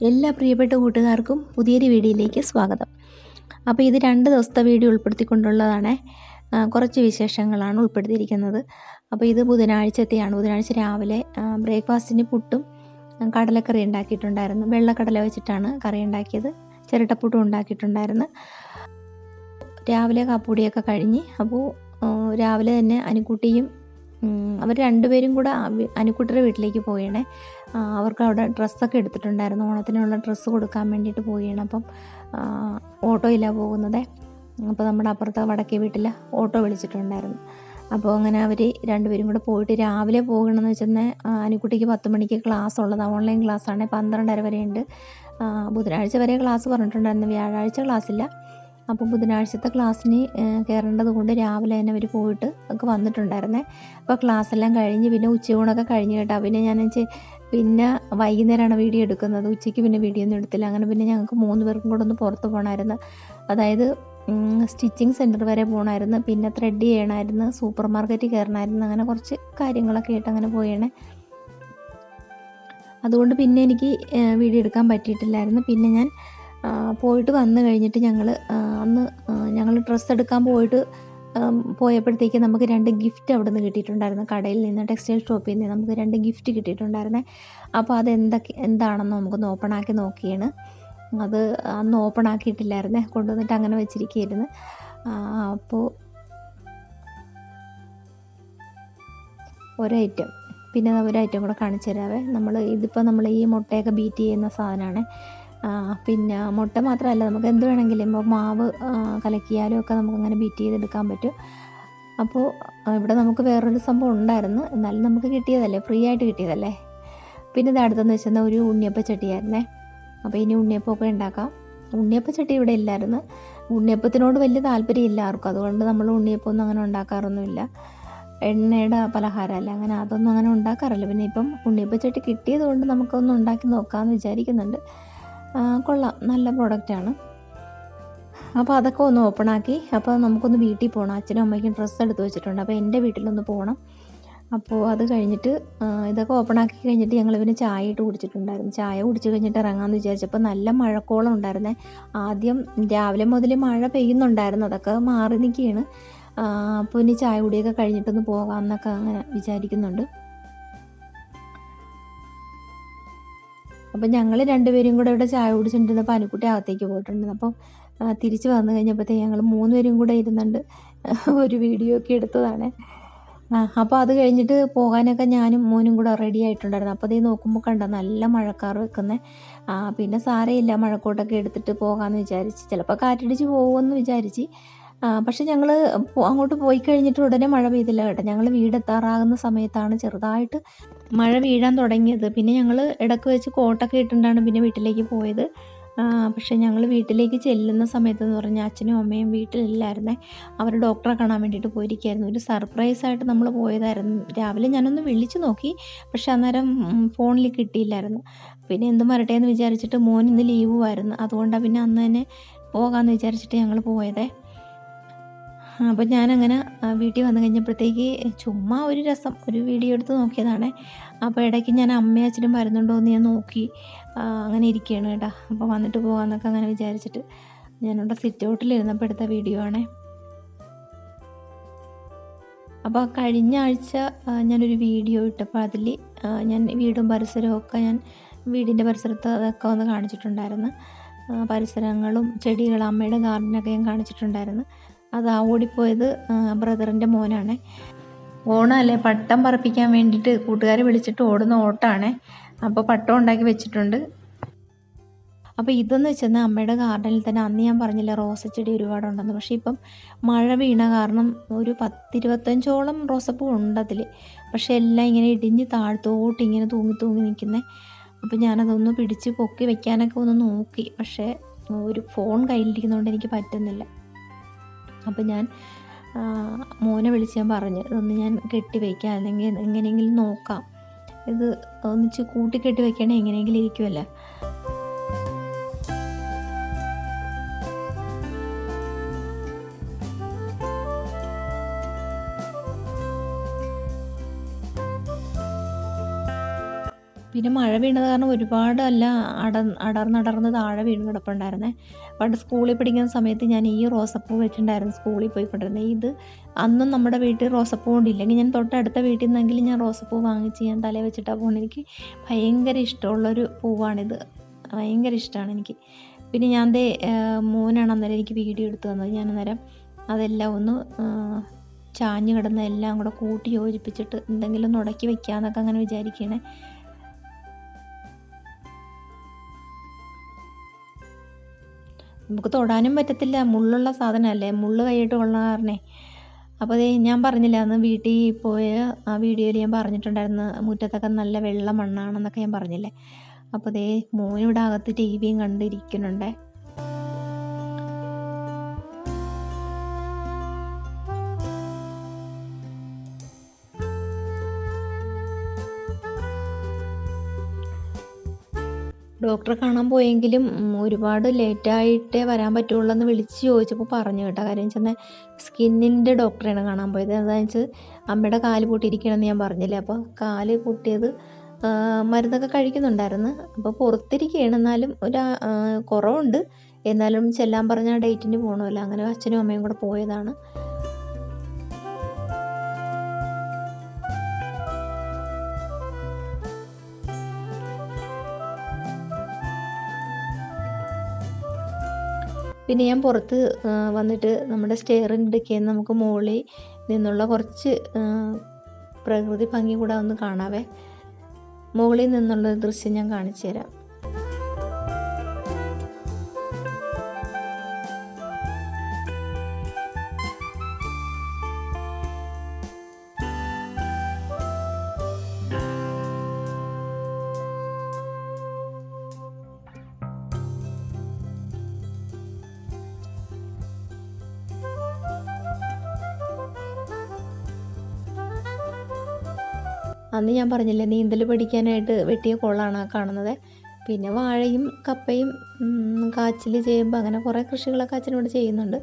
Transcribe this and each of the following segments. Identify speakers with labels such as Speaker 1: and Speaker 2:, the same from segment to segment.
Speaker 1: എല്ലാ പ്രിയപ്പെട്ട കൂട്ടുകാർക്കും പുതിയൊരു വീഡിയോയിലേക്ക് സ്വാഗതം. അപ്പോൾ ഇത് 2 ദിവസത്തെ വീഡിയോ ഉൾപ്പെടുത്തിക്കൊണ്ടുള്ളതാണ്. കുറച്ച് വിശേഷങ്ങളാണ് ഉൾപ്പെടുത്തിയിരിക്കുന്നത്. അപ്പോൾ ഇത് ബുധനാഴ്ചത്തെയാണ്. ബുധനാഴ്ച രാവിലെ ബ്രേക്ക്ഫാസ്റ്റിന് പുട്ടും കടലക്കറി ഉണ്ടാക്കിയിട്ടുണ്ടായിരുന്നു. വെള്ളക്കടല വെച്ചിട്ടാണ് കറി ഉണ്ടാക്കിയത്. ചിരട്ടപ്പുട്ടും ഉണ്ടാക്കിയിട്ടുണ്ടായിരുന്നു. രാവിലെ കാപ്പുടിയൊക്കെ കഴിഞ്ഞ് അപ്പോൾ രാവിലെ തന്നെ അനുക്കുട്ടിയും അവർ രണ്ടുപേരും കൂടെ അനുക്കുട്ടിയുടെ വീട്ടിലേക്ക് പോവുകയാണ്. അവർക്ക് അവിടെ ഡ്രസ്സൊക്കെ എടുത്തിട്ടുണ്ടായിരുന്നു. ഓണത്തിനുള്ള ഡ്രസ്സ് കൊടുക്കാൻ വേണ്ടിയിട്ട് പോവുകയാണ്. അപ്പം ഓട്ടോയിലാണ് പോകുന്നത്. അപ്പോൾ നമ്മുടെ അപ്പുറത്തെ വടക്കേ വീട്ടിൽ ഓട്ടോ വിളിച്ചിട്ടുണ്ടായിരുന്നു. അപ്പോൾ അങ്ങനെ അവർ രണ്ടുപേരും കൂടെ പോയിട്ട് രാവിലെ പോകണമെന്ന് വെച്ചാൽ അനുക്കുട്ടിക്ക് 10 മണിക്ക് ക്ലാസ് ഉള്ളതാണ്. ഓൺലൈൻ ക്ലാസ്സാണ്. 12:30 വരെ ഉണ്ട്. ബുധനാഴ്ച വരെ ക്ലാസ് പറഞ്ഞിട്ടുണ്ടായിരുന്നു. വ്യാഴാഴ്ച ക്ലാസ്സില്ല. അപ്പോൾ ബുധനാഴ്ചത്തെ ക്ലാസ്സിന് കയറേണ്ടത് കൊണ്ട് രാവിലെ തന്നെ അവർ പോയിട്ട് ഒക്കെ വന്നിട്ടുണ്ടായിരുന്നേ. അപ്പോൾ ക്ലാസ്സെല്ലാം കഴിഞ്ഞ് പിന്നെ ഉച്ചയൂണൊക്കെ കഴിഞ്ഞ് കേട്ടോ. പിന്നെ വൈകുന്നേരമാണ് വീഡിയോ എടുക്കുന്നത്. ഉച്ചയ്ക്ക് പിന്നെ വീഡിയോ ഒന്നും എടുത്തില്ല. അങ്ങനെ പിന്നെ ഞങ്ങൾക്ക് 3 പേർക്കും കൂടെ ഒന്ന് പുറത്ത് പോകണമായിരുന്നു. അതായത് സ്റ്റിച്ചിങ് സെൻറ്റർ വരെ പോകണമായിരുന്നു. പിന്നെ ത്രെഡ് ചെയ്യണമായിരുന്നു. സൂപ്പർ മാർക്കറ്റിൽ കയറണമായിരുന്നു. അങ്ങനെ കുറച്ച് കാര്യങ്ങളൊക്കെ ആയിട്ട് അങ്ങനെ പോയണേ. അതുകൊണ്ട് പിന്നെ എനിക്ക് വീഡിയോ എടുക്കാൻ പറ്റിയിട്ടില്ലായിരുന്നു. പിന്നെ ഞാൻ പോയിട്ട് വന്നു കഴിഞ്ഞിട്ട് ഞങ്ങൾ ഡ്രസ്സ് എടുക്കാൻ പോയപ്പോഴത്തേക്ക് നമുക്ക് 2 ഗിഫ്റ്റ് അവിടെ നിന്ന് കിട്ടിയിട്ടുണ്ടായിരുന്നു. കടയിൽ നിന്ന്, ടെക്സ്റ്റൈൽ ഷോപ്പിൽ നിന്ന് നമുക്ക് 2 ഗിഫ്റ്റ് കിട്ടിയിട്ടുണ്ടായിരുന്നേ. അപ്പോൾ എന്താണെന്ന് നമുക്കൊന്ന് ഓപ്പൺ ആക്കി നോക്കിയാണ്. അത് അന്ന് ഓപ്പൺ ആക്കിയിട്ടില്ലായിരുന്നേ. കൊണ്ടുവന്നിട്ട് അങ്ങനെ വെച്ചിരിക്കുകയായിരുന്നു. അപ്പോൾ ഒരൈറ്റം, പിന്നെ ഒരൈറ്റം കൂടെ കാണിച്ചു തരാവേ. ഇതിപ്പോൾ നമ്മൾ ഈ മുട്ടയൊക്കെ ബീറ്റ് ചെയ്യുന്ന സാധനമാണ്. പിന്നെ മുട്ട മാത്രമല്ല, നമുക്ക് എന്ത് വേണമെങ്കിലും ഇപ്പോൾ മാവ് കലക്കിയാലും ഒക്കെ നമുക്കങ്ങനെ ബീറ്റ് ചെയ്തെടുക്കാൻ പറ്റും. അപ്പോൾ ഇവിടെ നമുക്ക് വേറൊരു സംഭവം ഉണ്ടായിരുന്നു. എന്നാലും നമുക്ക് കിട്ടിയതല്ലേ, ഫ്രീ ആയിട്ട് കിട്ടിയതല്ലേ. പിന്നെ ഇത് അടുത്തെന്ന് വെച്ചാൽ ഒരു ഉണ്ണിയപ്പച്ചട്ടിയായിരുന്നേ. അപ്പോൾ ഇനി ഉണ്ണിയപ്പമൊക്കെ ഉണ്ടാക്കാം. ഉണ്ണിയപ്പച്ചട്ടി ഇവിടെ ഇല്ലായിരുന്നു. ഉണ്ണിയപ്പത്തിനോട് വലിയ താല്പര്യം ഇല്ല ആർക്കും. അതുകൊണ്ട് നമ്മൾ ഉണ്ണിയപ്പമൊന്നും അങ്ങനെ ഉണ്ടാക്കാറൊന്നുമില്ല. എണ്ണയുടെ പലഹാരമല്ല, അങ്ങനെ അതൊന്നും അങ്ങനെ ഉണ്ടാക്കാറില്ല. പിന്നെ ഇപ്പം ഉണ്ണിയപ്പച്ചട്ടി കിട്ടിയത് കൊണ്ട് നമുക്കൊന്ന് ഉണ്ടാക്കി നോക്കാമെന്ന് വിചാരിക്കുന്നുണ്ട്. കൊള്ളാം, നല്ല പ്രോഡക്റ്റാണ്. അപ്പോൾ അതൊക്കെ ഒന്ന് ഓപ്പണാക്കി. അപ്പോൾ നമുക്കൊന്ന് വീട്ടിൽ പോകണം. അച്ഛനും അമ്മയ്ക്കും ഡ്രസ്സ് എടുത്ത് വെച്ചിട്ടുണ്ട്. അപ്പോൾ എൻ്റെ വീട്ടിലൊന്ന് പോകണം. അപ്പോൾ അത് കഴിഞ്ഞിട്ട് ഇതൊക്കെ ഓപ്പണാക്കി കഴിഞ്ഞിട്ട് ഞങ്ങൾ പിന്നെ ചായ ഇട്ട് കുടിച്ചിട്ടുണ്ടായിരുന്നു. ചായ കുടിച്ച് കഴിഞ്ഞിട്ട് ഇറങ്ങാമെന്ന് വിചാരിച്ചപ്പോൾ നല്ല മഴക്കോളം ഉണ്ടായിരുന്നേ. ആദ്യം രാവിലെ മുതൽ മഴ പെയ്യുന്നുണ്ടായിരുന്നു. അതൊക്കെ മാറി നിൽക്കുകയാണ്. അപ്പോൾ ഇനി ചായ കുടിയൊക്കെ കഴിഞ്ഞിട്ടൊന്ന് പോകാമെന്നൊക്കെ അങ്ങനെ വിചാരിക്കുന്നുണ്ട്. അപ്പം ഞങ്ങൾ രണ്ടുപേരും കൂടെ ഇവിടെ ചായ കുടിച്ചിട്ടുണ്ടിരുന്നപ്പോൾ അനുക്കുട്ടി അകത്തേക്ക് പോയിട്ടുണ്ടായിരുന്നു. അപ്പം തിരിച്ച് വന്നു കഴിഞ്ഞപ്പോഴത്തേക്ക് ഞങ്ങൾ 3 പേരും കൂടെ ഇരുന്നുണ്ട് ഒരു വീഡിയോ ഒക്കെ എടുത്തതാണ്. അപ്പോൾ അത് കഴിഞ്ഞിട്ട് പോകാനൊക്കെ ഞാനും മോനും കൂടെ റെഡി ആയിട്ടുണ്ടായിരുന്നു. അപ്പോൾ അതേ നോക്കുമ്പോൾ കണ്ട നല്ല മഴക്കാർ വെക്കുന്നത്. പിന്നെ സാരമില്ല, മഴക്കോട്ടൊക്കെ എടുത്തിട്ട് പോകാമെന്ന് വിചാരിച്ച്. ചിലപ്പോൾ കാറ്റടിച്ച് പോകുമെന്ന് വിചാരിച്ച്. പക്ഷെ ഞങ്ങൾ അങ്ങോട്ട് പോയി കഴിഞ്ഞിട്ട് ഉടനെ മഴ പെയ്തില്ല കേട്ടോ. ഞങ്ങൾ വീടെത്താറാകുന്ന സമയത്താണ് ചെറുതായിട്ട് മഴ വീഴാൻ തുടങ്ങിയത്. പിന്നെ ഞങ്ങൾ ഇടയ്ക്ക് വെച്ച് കോട്ടൊക്കെ ഇട്ടുകൊണ്ടാണ് പിന്നെ വീട്ടിലേക്ക് പോയത്. പക്ഷേ ഞങ്ങൾ വീട്ടിലേക്ക് ചെല്ലുന്ന സമയത്തെന്ന് പറഞ്ഞാൽ അച്ഛനും അമ്മയും വീട്ടിലില്ലായിരുന്നേ. അവർ ഡോക്ടറെ കാണാൻ വേണ്ടിയിട്ട് പോയിരിക്കുകയായിരുന്നു. ഒരു സർപ്രൈസായിട്ട് നമ്മൾ പോയതായിരുന്നു. രാവിലെ ഞാനൊന്ന് വിളിച്ചു നോക്കി, പക്ഷെ അന്നേരം ഫോണിൽ കിട്ടിയില്ലായിരുന്നു. പിന്നെ എന്തും വരട്ടെ എന്ന് വിചാരിച്ചിട്ട് മോൻ ഇന്ന് ലീവുമായിരുന്നു. അതുകൊണ്ടാണ് പിന്നെ അന്ന് തന്നെ പോകാമെന്ന് വിചാരിച്ചിട്ട് ഞങ്ങൾ പോയതേ. അപ്പോൾ ഞാനങ്ങനെ വീട്ടിൽ വന്നു കഴിഞ്ഞപ്പോഴത്തേക്ക് ചുമ്മാ ഒരു രസം ഒരു വീഡിയോ എടുത്ത് നോക്കിയതാണ്. അപ്പോൾ ഇടയ്ക്ക് ഞാൻ അമ്മയും അച്ഛനും വരുന്നുണ്ടോ എന്ന് ഞാൻ നോക്കി അങ്ങനെ ഇരിക്കുകയാണ് കേട്ടോ. അപ്പോൾ വന്നിട്ട് പോകാമെന്നൊക്കെ അങ്ങനെ വിചാരിച്ചിട്ട് ഞാനിവിടെ സിറ്റ് ഔട്ടിലിരുന്നപ്പോൾ എടുത്ത വീഡിയോ ആണേ. അപ്പോൾ കഴിഞ്ഞ ആഴ്ച ഞാനൊരു വീഡിയോ ഇട്ടപ്പോൾ അതിൽ ഞാൻ വീടും പരിസരവും ഒക്കെ വീടിൻ്റെ പരിസരത്ത് അതൊക്കെ ഒന്ന് കാണിച്ചിട്ടുണ്ടായിരുന്നു. പരിസരങ്ങളും ചെടികളും അമ്മയുടെ ഗാർഡനൊക്കെ ഞാൻ കാണിച്ചിട്ടുണ്ടായിരുന്നു. അത് ഓടിപ്പോയത് ബ്രദറിൻ്റെ മോനാണ്. ഓണമല്ലേ, പട്ടം പറപ്പിക്കാൻ വേണ്ടിയിട്ട് കൂട്ടുകാരെ വിളിച്ചിട്ട് ഓടുന്ന ഓട്ടമാണ്. അപ്പോൾ പട്ടം ഉണ്ടാക്കി വെച്ചിട്ടുണ്ട്. അപ്പോൾ ഇതെന്ന് വെച്ചാൽ അമ്മയുടെ ഗാർഡനിൽ തന്നെ അന്ന് ഞാൻ പറഞ്ഞില്ല റോസച്ചെടി ഒരുപാടുണ്ടെന്ന്. പക്ഷേ ഇപ്പം മഴ വീണ കാരണം ഒരു 10-25ഓളം റോസപ്പൂ ഉണ്ട് അതിൽ. പക്ഷേ എല്ലാം ഇങ്ങനെ ഇടിഞ്ഞ് താഴത്തോട്ട് ഇങ്ങനെ തൂങ്ങി നിൽക്കുന്നത്. അപ്പോൾ ഞാനതൊന്ന് പിടിച്ച് പൊക്കി വെക്കാനൊക്കെ ഒന്ന് നോക്കി. പക്ഷേ ഒരു ഫോൺ കയ്യിലിരിക്കുന്നതുകൊണ്ട് എനിക്ക് പറ്റുന്നില്ല. അപ്പോൾ ഞാൻ മോനെ വിളിച്ച് ഞാൻ പറഞ്ഞു, ഇതൊന്ന് ഞാൻ കെട്ടി വയ്ക്കാം, അല്ലെങ്കിൽ എങ്ങനെയെങ്കിലും നോക്കാം, ഇത് ഒന്നിച്ച് കൂട്ടിക്കെട്ടി വയ്ക്കണേ എങ്ങനെയെങ്കിലും ഇരിക്കുമല്ലോ. പിന്നെ മഴ വീണത് കാരണം ഒരുപാടല്ല അടർന്നടർന്ന് താഴെ വീണ് കിടപ്പുണ്ടായിരുന്നേ. പണ്ട് സ്കൂളിൽ പഠിക്കുന്ന സമയത്ത് ഞാൻ ഈ റോസപ്പൂ വെച്ചിട്ടുണ്ടായിരുന്നു സ്കൂളിൽ പോയിക്കൊണ്ടിരുന്നത്. ഇത് അന്നും നമ്മുടെ വീട്ടിൽ റോസപ്പൂ കൊണ്ടില്ലെങ്കിൽ ഞാൻ തൊട്ടടുത്ത വീട്ടിൽ നിന്നെങ്കിലും ഞാൻ റോസപ്പൂ വാങ്ങിച്ച് ഞാൻ തലയിൽ വെച്ചിട്ടാണ് പോകുന്നത്. എനിക്ക് ഭയങ്കര ഇഷ്ടമുള്ളൊരു പൂവാണിത്, ഭയങ്കര ഇഷ്ടമാണ് എനിക്ക്. പിന്നെ ഞാൻ മോനാണ് അന്നേരം എനിക്ക് വീഡിയോ എടുത്ത് തന്നത്. ഞാൻ അന്നേരം അതെല്ലാം ഒന്ന് ചാഞ്ഞ് കിടന്ന എല്ലാം കൂടെ കൂട്ടി യോജിപ്പിച്ചിട്ട് എന്തെങ്കിലും ഒന്ന് ഉടക്കി വെക്കാമെന്നൊക്കെ അങ്ങനെ വിചാരിക്കണേ. നമുക്ക് തൊടാനും പറ്റത്തില്ല, മുള്ളുള്ള സാധനമല്ലേ, മുള്ള് കൈയിട്ട് കൊള്ള കാരണേ. അപ്പോൾ ഞാൻ പറഞ്ഞില്ല അന്ന് വീട്ടിൽ പോയ ആ വീഡിയോയിൽ ഞാൻ പറഞ്ഞിട്ടുണ്ടായിരുന്നു മുറ്റത്തൊക്കെ നല്ല വെള്ള മണ്ണാണെന്നൊക്കെ ഞാൻ പറഞ്ഞില്ലേ. അപ്പോൾ മോനിവിടെ അകത്ത് ടി വിയും കണ്ടിരിക്കുന്നുണ്ടേ. ഡോക്ടറെ കാണാൻ പോയെങ്കിലും ഒരുപാട് ലേറ്റായിട്ടേ വരാൻ പറ്റുള്ളൂ എന്ന് വിളിച്ച് ചോദിച്ചപ്പോൾ പറഞ്ഞു കേട്ടോ. കാര്യം വെച്ചാൽ സ്കിന്നിൻ്റെ ഡോക്ടറെയാണ് കാണാൻ പോയത്. എന്താണെന്ന് വെച്ചാൽ അമ്മയുടെ കാല് പൊട്ടിയിരിക്കണമെന്ന് ഞാൻ പറഞ്ഞില്ലേ. അപ്പോൾ കാല് പൊട്ടിയത് മരുന്നൊക്കെ കഴിക്കുന്നുണ്ടായിരുന്നു. അപ്പോൾ പുറത്തിരിക്കുകയാണ്, എന്നാലും ഒരു കുറവുണ്ട്. എന്നാലും ചെല്ലാൻ പറഞ്ഞ ഡേറ്റിന് പോകണമല്ലോ, അങ്ങനെ അച്ഛനും അമ്മയും കൂടെ പോയതാണ്. പിന്നെ ഞാൻ പുറത്ത് വന്നിട്ട് നമ്മുടെ സ്റ്റെയറിൻ്റെയൊക്കെ നമുക്ക് മുകളിൽ നിന്നുള്ള കുറച്ച് പ്രകൃതി ഭംഗി കൂടെ ഒന്ന് കാണാവേ. മുകളിൽ നിന്നുള്ള ദൃശ്യം ഞാൻ കാണിച്ചു തരാം. അന്ന് ഞാൻ പറഞ്ഞില്ലേ നീന്തൽ പഠിക്കാനായിട്ട് വെട്ടിയ കുളമാണ് കാണുന്നത്. പിന്നെ വാഴയും കപ്പയും കാച്ചിൽ, ചേമ്പ്, അങ്ങനെ കുറേ കൃഷികളൊക്കെ അച്ഛനോട് ചെയ്യുന്നുണ്ട്.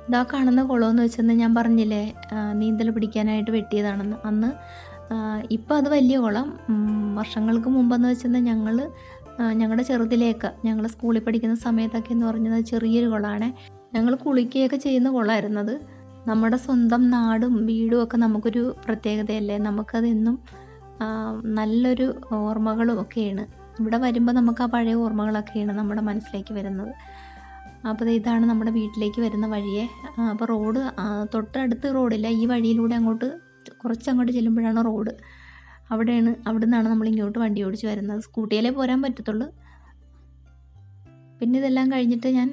Speaker 1: ഇതാ കാണുന്ന കുളമെന്ന് വെച്ചെന്ന് ഞാൻ പറഞ്ഞില്ലേ നീന്തൽ പഠിക്കാനായിട്ട് വെട്ടിയതാണെന്ന്. അന്ന് ഇപ്പം അത് വലിയ കുളം. വർഷങ്ങൾക്ക് മുമ്പെന്ന് വെച്ചെന്നാൽ ഞങ്ങളുടെ ചെറുതിലേക്ക് ഞങ്ങൾ സ്കൂളിൽ പഠിക്കുന്ന സമയത്തൊക്കെ എന്ന് പറഞ്ഞത് ചെറിയൊരു കുളമാണ്. ഞങ്ങൾ കുളിക്കുകയൊക്കെ ചെയ്യുന്ന കുളമായിരുന്നത്. നമ്മുടെ സ്വന്തം നാടും വീടും ഒക്കെ നമുക്കൊരു പ്രത്യേകതയല്ലേ. നമുക്കതെന്നും നല്ലൊരു ഓർമ്മകളും ഒക്കെയാണ്. ഇവിടെ വരുമ്പോൾ നമുക്ക് ആ പഴയ ഓർമ്മകളൊക്കെയാണ് നമ്മുടെ മനസ്സിലേക്ക് വരുന്നത്. അപ്പോൾ ഇതാണ് നമ്മുടെ വീട്ടിലേക്ക് വരുന്ന വഴിയെ. അപ്പോൾ റോഡ് തൊട്ടടുത്ത് റോഡില്ല, ഈ വഴിയിലൂടെ കുറച്ചങ്ങോട്ട് ചെല്ലുമ്പോഴാണ് റോഡ്. അവിടെ നിന്നാണ് നമ്മൾ ഇങ്ങോട്ട് വണ്ടി ഓടിച്ച് വരുന്നത്. സ്കൂട്ടിയിലേ പോരാൻ പറ്റത്തുള്ളൂ. പിന്നെ ഇതെല്ലാം കഴിഞ്ഞിട്ട് ഞാൻ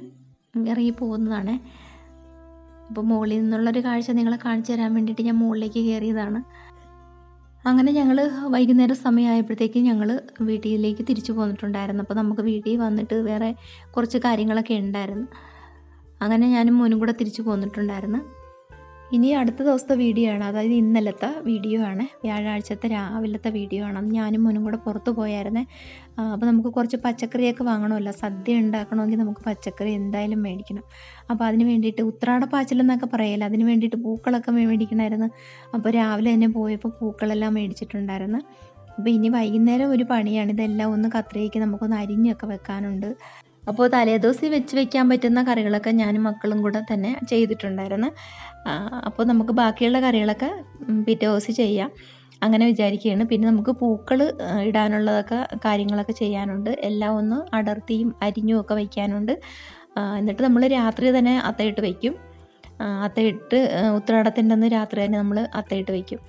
Speaker 1: ഇറങ്ങി പോകുന്നതാണ്. അപ്പോൾ മുകളിൽ നിന്നുള്ളൊരു കാഴ്ച നിങ്ങളെ കാണിച്ചു തരാൻ വേണ്ടിയിട്ട് ഞാൻ മുകളിലേക്ക് കയറിയതാണ്. അങ്ങനെ ഞങ്ങൾ വൈകുന്നേരം സമയമായപ്പോഴത്തേക്ക് ഞങ്ങൾ വീട്ടിലേക്ക് തിരിച്ചു പോന്നിട്ടുണ്ടായിരുന്നു. അപ്പോൾ നമുക്ക് വീട്ടിൽ വന്നിട്ട് വേറെ കുറച്ച് കാര്യങ്ങളൊക്കെ ഉണ്ടായിരുന്നു. അങ്ങനെ ഞാനും മോനും കൂടെ തിരിച്ചു പോന്നിട്ടുണ്ടായിരുന്നു. ഇനി അടുത്ത ദിവസത്തെ വീഡിയോ ആണ്, അതായത് ഇന്നലത്തെ വീഡിയോ ആണ്, വ്യാഴാഴ്ചത്തെ രാവിലത്തെ വീഡിയോ ആണ്. ഞാനും മോനും കൂടെ പുറത്ത് പോയായിരുന്നേ. അപ്പോൾ നമുക്ക് കുറച്ച് പച്ചക്കറിയൊക്കെ വാങ്ങണമല്ലോ, സദ്യ ഉണ്ടാക്കണമെങ്കിൽ നമുക്ക് പച്ചക്കറി എന്തായാലും മേടിക്കണം. അപ്പോൾ അതിന് വേണ്ടിയിട്ട് ഉത്രാടപ്പാച്ചിലെന്നൊക്കെ പറയല്ലോ, അതിന് വേണ്ടിയിട്ട് പൂക്കളൊക്കെ മേടിക്കണമായിരുന്നു. അപ്പോൾ രാവിലെ തന്നെ പോയപ്പോൾ പൂക്കളെല്ലാം മേടിച്ചിട്ടുണ്ടായിരുന്നു. അപ്പോൾ ഇനി വൈകുന്നേരം ഒരു പണിയാണ്, ഇതെല്ലാം ഒന്ന് കത്രികയ്ക്ക് നമുക്കൊന്ന് അരിഞ്ഞൊക്കെ വെക്കാനുണ്ട്. അപ്പോൾ തലേദിവസം വെക്കാൻ പറ്റുന്ന കറികളൊക്കെ ഞാനും മക്കളും കൂടെ തന്നെ ചെയ്തിട്ടുണ്ടായിരുന്നു. അപ്പോൾ നമുക്ക് ബാക്കിയുള്ള കറികളൊക്കെ പിറ്റേ ദിവസം ചെയ്യാം അങ്ങനെ വിചാരിക്കുകയാണ്. പിന്നെ നമുക്ക് പൂക്കൾ ഇടാനുള്ളതൊക്കെ കാര്യങ്ങളൊക്കെ ചെയ്യാനുണ്ട്. എല്ലാം ഒന്ന് അടർത്തിയും അരിഞ്ഞും ഒക്കെ വയ്ക്കാനുണ്ട്. എന്നിട്ട് നമ്മൾ രാത്രി തന്നെ അത്തയിട്ട് വയ്ക്കും. അത്തയിട്ട് ഉത്രാടത്തിൻ്റെ അന്ന് രാത്രി തന്നെ നമ്മൾ അത്തയിട്ട് വയ്ക്കും.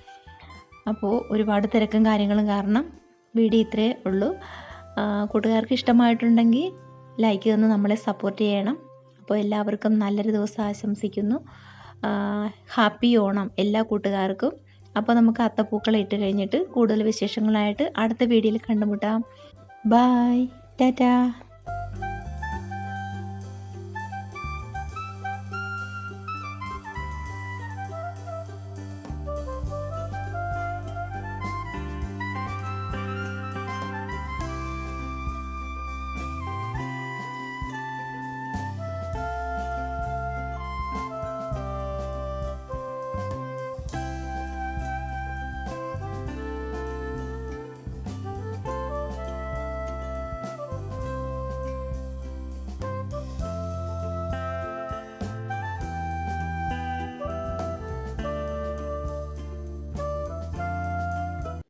Speaker 1: അപ്പോൾ ഒരുപാട് തിരക്കും കാര്യങ്ങളും കാരണം വീഡിയോ ഇത്രയേ ഉള്ളൂ. കൂട്ടുകാർക്ക് ഇഷ്ടമായിട്ടുണ്ടെങ്കിൽ ലൈക്ക് തന്ന് നമ്മളെ സപ്പോർട്ട് ചെയ്യണം. അപ്പോൾ എല്ലാവർക്കും നല്ലൊരു ദിവസം ആശംസിക്കുന്നു. ഹാപ്പി ഓണം എല്ലാ കൂട്ടുകാർക്കും. അപ്പോൾ നമുക്ക് അത്തപ്പൂക്കൾ ഇട്ട് കഴിഞ്ഞിട്ട് കൂടുതൽ വിശേഷങ്ങളായിട്ട് അടുത്ത വീഡിയോയിൽ കണ്ടുമുട്ടാം. ബായ്, ടാറ്റാ.